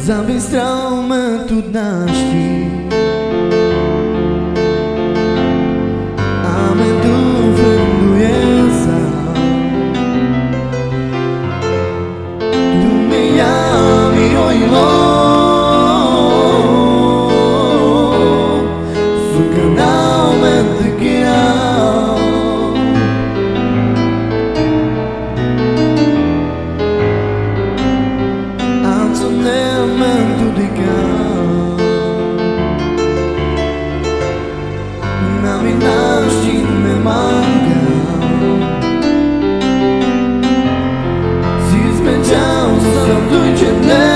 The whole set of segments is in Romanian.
Zabistrał-me tu naści, a me tu frenduiesa. Tu me llami oilo, su canal me te guiao. Naminaści me manga, si zmęczał sądujcie dne,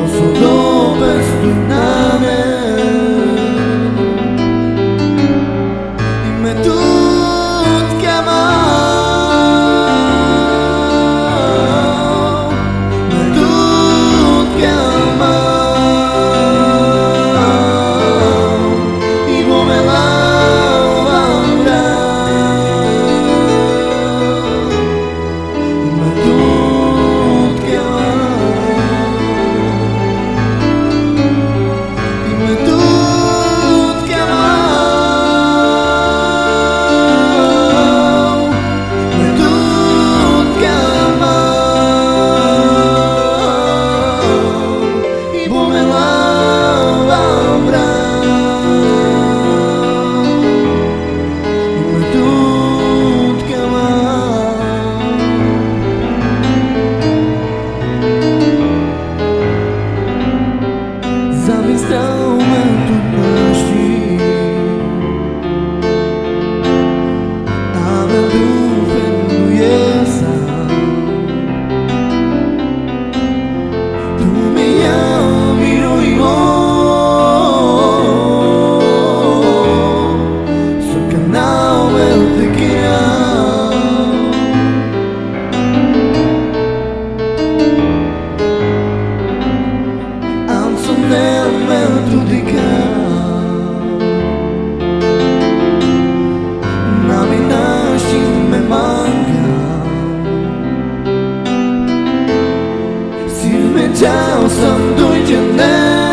osudo beztrudnane i me tutke Zabistrał-me tu naści, a me tu frenduiesa. Tu me llami oilo, su canal me te guiao. Me naminaści me manga, si zmęczał sądujcie dne.